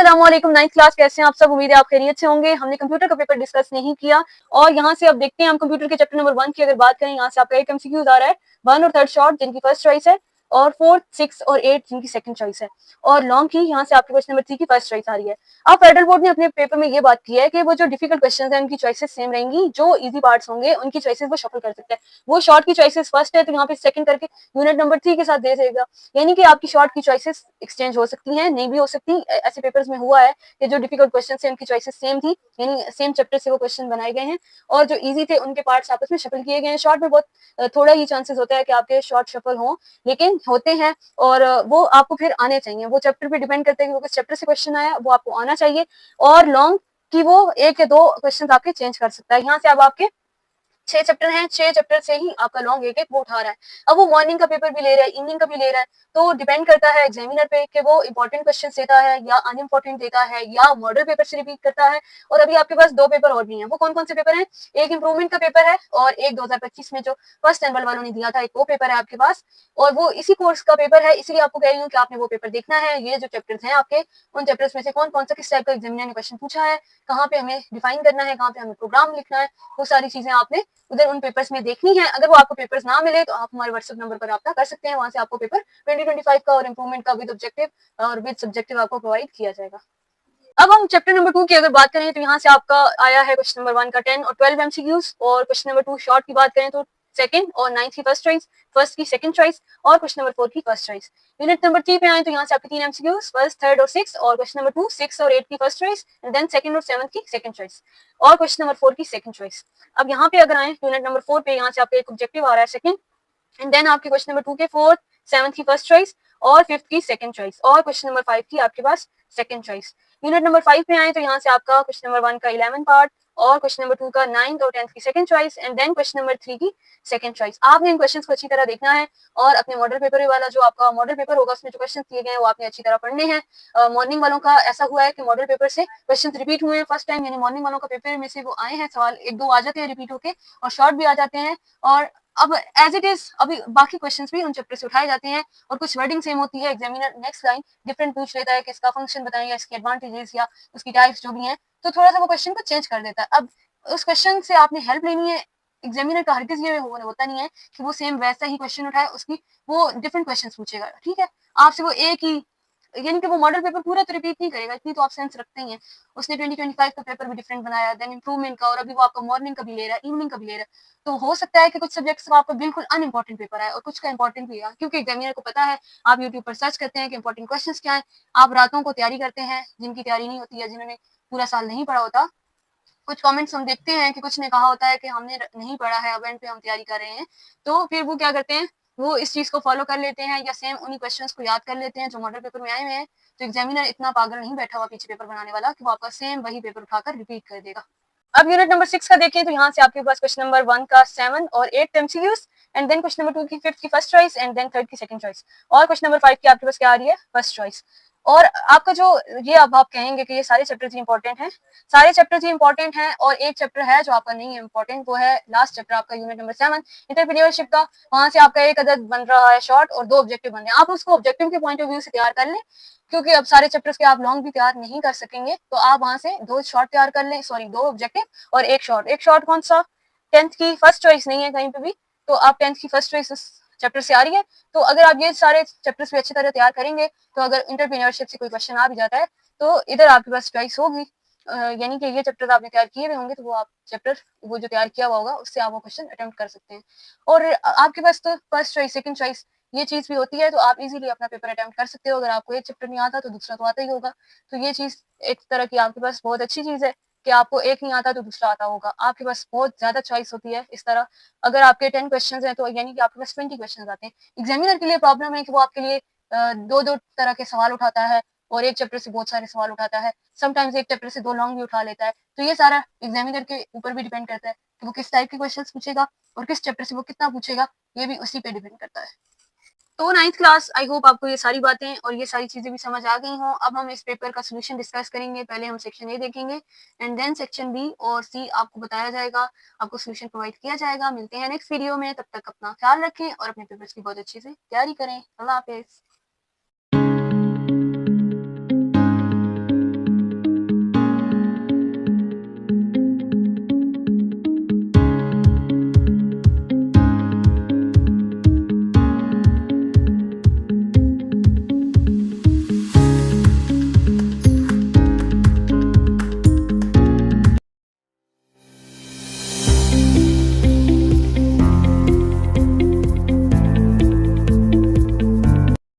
अस्सलामुअलैकुम। 9th class कैसे हैं आप सब? उम्मीद है आप खैरियत से होंगे। हमने कंप्यूटर का पेपर डिस्कस नहीं किया और यहाँ से अब देखते हैं हम कंप्यूटर के चैप्टर नंबर 1 की अगर बात करें, यहाँ से आपका 8 एमसीक्यूज आ रहा है, 1 और 3rd शॉर्ट जिनकी फर्स्ट चॉइस है और 4th, 6 और 8 जिनकी सेकंड चॉइस है और लॉन्ग की यहाँ से आपके क्वेश्चन नंबर 3 की फर्स्ट चॉइस आ रही है। अब फेडरल बोर्ड ने अपने पेपर में ये बात की है कि वो जो डिफिकल्ट क्वेश्चन है उनकी चॉइसेस सेम रहेंगी, जो इजी पार्ट्स होंगे उनकी चॉइसेस वो शफल कर सकते हैं। वो शॉर्ट की चॉइसेस फर्स्ट है तो यहाँ पे सेकंड करके यूनिट नंबर 3 के साथ दे देगा, यानी कि आपकी शॉर्ट की चॉइसेस एक्सचेंज हो सकती हैं, नहीं भी हो सकती। ऐसे पेपर्स में हुआ है कि जो डिफिकल्ट क्वेश्चन थे उनकी चॉइसेस सेम थी, यानी सेम चैप्टर से वो क्वेश्चन बनाए गए हैं और जो इजी थे उनके पार्ट्स आपस में शफल किए गए हैं। शॉर्ट में बहुत थोड़ा ही चांसेस होता है कि आपके शॉर्ट शफल हों, लेकिन होते हैं और वो आपको फिर आने चाहिए। वो चैप्टर पे डिपेंड करता है कि वो किस चैप्टर से क्वेश्चन आया, वो आपको आना चाहिए। और लॉन्ग की वो 1 या 2 क्वेश्चन आपके चेंज कर सकता है। यहाँ से अब आपके 6 चैप्टर हैं, 6 चैप्टर से ही आपका लॉन्ग एक वो उठा रहा है। अब वो मॉर्निंग का पेपर भी ले रहा है, इवनिंग का भी ले रहा है, तो डिपेंड करता है एग्जामिनर पे कि वो इंपॉर्टेंट क्वेश्चन देता है या अनइम्पोर्टेंट देता है या मॉडल पेपर से रिपीट करता है। और अभी आपके पास 2 पेपर और भी हैं। वो कौन कौन से पेपर हैं? एक इंप्रूवमेंट का पेपर है और एक 2025 में जो फर्स्ट एनुअल वालों ने दिया था, एक वो पेपर है आपके पास और वो इसी कोर्स का पेपर है। इसलिए आपको कह रही हूँ कि आपने वो पेपर देखना है। ये जो चैप्टर्स हैं आपके, उन चैप्टर्स में से कौन कौन सा किस टाइप का एग्जामिनर ने क्वेश्चन पूछा है, कहाँ पे हमें डिफाइन करना है, कहाँ पे हमें प्रोग्राम लिखना है, वो सारी चीजें आपने उधर उन पेपर्स में देखनी है। अगर वो आपको पेपर्स ना मिले तो आप हमारे व्हाट्सएप नंबर पर रब्ता कर सकते हैं, वहां से आपको पेपर 2025 का और इंप्रूवमेंट का विद ऑब्जेक्टिव और विद सब्जेक्टिव आपको प्रोवाइड किया जाएगा। अब हम चैप्टर नंबर 2 की अगर बात करें तो यहाँ से आपका आया है क्वेश्चन नंबर 1 का 10 और 12 एमसीक्यूज और क्वेश्चन नंबर 2 शॉर्ट की बात करें तो सेकंड और 9th की फर्स्ट चॉइस, फर्स्ट की सेकंड चॉइस और क्वेश्चन नंबर 4 की फर्स्ट चॉइस। यूनिट नंबर 3 पे आए तो यहाँ से आपके 3 एमसीक्यूज, फर्स्ट, थर्ड और 6 और क्वेश्चन नंबर 2 6 और 8 की first choice and then second और 7 की सेकंड चॉइस और क्वेश्चन नंबर 4 की सेकंड चॉइस। अब यहाँ पे अगर आए यूनिट नंबर 4 पे, यहाँ से आपका एक ऑब्जेक्टिव आ रहा है सेकंड एंड देन आपके क्वेश्चन नंबर 2 के 4th, 7th की फर्स्ट चॉइस और 5th की सेकंड चॉइस और क्वेश्चन नंबर 5 की आपके पास सेकंड चॉइस। यूनिट नंबर 5 में आए तो यहाँ से आपका क्वेश्चन नंबर 1 का 11 पार्ट और क्वेश्चन नंबर 2 का 9th और 10th की second choice and then question number 3 की सेकंड चॉइस। आपने इन क्वेश्चंस को अच्छी तरह देखना है और अपने मॉडल पेपर वाला जो आपका मॉडल पेपर होगा उसमें जो क्वेश्चन दिए गए हैं वो आपने अच्छी तरह पढ़ने हैं। मॉर्निंग वालों का ऐसा हुआ है कि मॉडल पेपर से क्वेश्चन रिपीट हुए हैं फर्स्ट टाइम, यानी मॉर्निंग वालों का पेपर में से वो आए हैं सवाल, 1-2 आ जाते हैं रिपीट होके और शॉर्ट भी आ जाते हैं और अब एज इट इज अभी बाकी क्वेश्चंस भी उन चैप्टर से उठाए जाते हैं और कुछ वर्डिंग सेम होती है। एग्जामिनर नेक्स्ट लाइन डिफरेंट पूछ लेता है कि इसका फंक्शन बताएंगे, इसके एडवांटेजेस या उसकी टाइप्स जो भी हैं, तो थोड़ा सा वो क्वेश्चन को चेंज कर देता है। अब उस क्वेश्चन से आपने हेल्प लेनी है। एग्जामिनर का हरगिज ये होता नहीं है कि वो सेम वैसा ही क्वेश्चन उठाए, उसकी वो डिफरेंट क्वेश्चन पूछेगा, ठीक है। आपसे वो एक ही, यानी कि वो मॉडल पेपर पूरा तो रिपीट नहीं करेगा, इतनी तो आप सेंस रखते ही हैं। उसने 2025 का पेपर भी डिफरेंट बनाया, देन इंप्रूवमेंट का, और अभी वो आपका मॉर्निंग का भी ले रहा है, इवनिंग का भी ले रहा है। तो हो सकता है कि कुछ सब्जेक्ट्स का आपका बिल्कुल अनइम्पोर्टेंट पेपर आए और कुछ का इंपॉर्टेंट भी है, क्योंकि एग्जामिनर को पता है। आप यूट्यूब पर सर्च करते हैं कि इंपॉर्टेंट क्वेश्चंस क्या है, आप रातों को तैयारी करते हैं, जिनकी तैयारी नहीं होती है, जिन्होंने पूरा साल नहीं पढ़ा होता। कुछ कमेंट्स हम देखते हैं कि कुछ ने कहा होता है कि हमने नहीं पढ़ा है, अब एंड पे हम तैयारी कर रहे हैं, तो फिर वो क्या करते हैं, वो इस चीज को फॉलो कर लेते हैं या सेम उन्हीं क्वेश्चंस को याद कर लेते हैं जो मॉडल पेपर में आए हुए हैं। तो एग्जामिनर इतना पागल नहीं बैठा हुआ पीछे पेपर बनाने वाला कि वो आपका सेम वही पेपर उठाकर रिपीट कर देगा। अब यूनिट नंबर 6 का देखें तो यहाँ से आपके पास क्वेश्चन नंबर 1 का 7 और 8 MCQs and then question number 2 की 5th की first choice and then 3rd की सेकंड चॉइस और क्वेश्चन नंबर 5 की आपके पास क्या आ रही है, फर्स्ट चॉइस। और आपका जो ये, अब आप कहेंगे कि ये सारे चैप्टर्स ही इंपॉर्टेंट हैं, सारे चैप्टर्स ही इंपॉर्टेंट हैं और एक चैप्टर है जो आपका नहीं है इंपॉर्टेंट, वो है लास्ट चैप्टर आपका यूनिट नंबर 7 एंटरप्रेन्योरशिप का। वहां से आपका एक अदद बन रहा है शॉर्ट और 2 ऑब्जेक्टिव बन रहे हैं। आप उसको ऑब्जेक्टिव के पॉइंट ऑफ व्यू से तैयार कर लें, क्योंकि अब सारे चैप्टर्स के आप लॉन्ग भी तैयार नहीं कर सकेंगे, तो आप वहां से 2 शॉर्ट तैयार कर लें, सॉरी 2 ऑब्जेक्टिव और एक शॉर्ट। एक शॉर्ट कौन सा? 10th की फर्स्ट चॉइस नहीं है कहीं पे भी, तो आप 10th की फर्स्ट चॉइस उस चैप्टर से आ रही है, तो अगर आप ये सारे चैप्टर्स भी अच्छी तरह तैयार करेंगे तो अगर इंटरप्रेन्योरशिप से कोई क्वेश्चन आ भी जाता है तो इधर आपके पास चॉइस होगी। यानी कि ये चैप्टर आपने तैयार किए हुए होंगे तो वो आप चैप्टर, वो जो तैयार किया हुआ होगा उससे आप वो क्वेश्चन अटेम्प्ट कर सकते हैं। और आपके पास तो फर्स्ट चॉइस, सेकंड चॉइस, ये चीज भी होती है, तो आप इजीली अपना पेपर अटेम्प्ट कर सकते हो। अगर आपको एक चैप्टर नहीं आता तो दूसरा तो आता ही होगा, तो ये चीज एक तरह की आपके पास बहुत अच्छी चीज है कि आपको एक नहीं आता तो दूसरा आता होगा। आपके पास बहुत ज्यादा चॉइस होती है इस तरह। अगर आपके 10 क्वेश्चन हैं तो यानी कि आपके पास 20 क्वेश्चन आते हैं। एग्जामिनर के लिए प्रॉब्लम है कि वो आपके लिए 2-2 तरह के सवाल उठाता है और एक चैप्टर से बहुत सारे सवाल उठाता है। समटाइम्स एक चैप्टर से 2 लॉन्ग भी उठा लेता है। तो ये सारा एग्जामिनर के ऊपर भी डिपेंड करता है कि वो किस टाइप के क्वेश्चंस पूछेगा और किस चैप्टर से वो कितना पूछेगा, ये भी उसी पे डिपेंड करता है। तो 9th क्लास, आई होप आपको ये सारी बातें और ये सारी चीजें भी समझ आ गई हों। अब हम इस पेपर का सोल्यूशन डिस्कस करेंगे। पहले हम सेक्शन ए देखेंगे एंड देन सेक्शन बी और सी आपको बताया जाएगा, आपको सोल्यूशन प्रोवाइड किया जाएगा। मिलते हैं नेक्स्ट वीडियो में, तब तक अपना ख्याल रखें और अपने पेपर्स की बहुत अच्छे से तैयारी करें। अल्लाह हाफिज।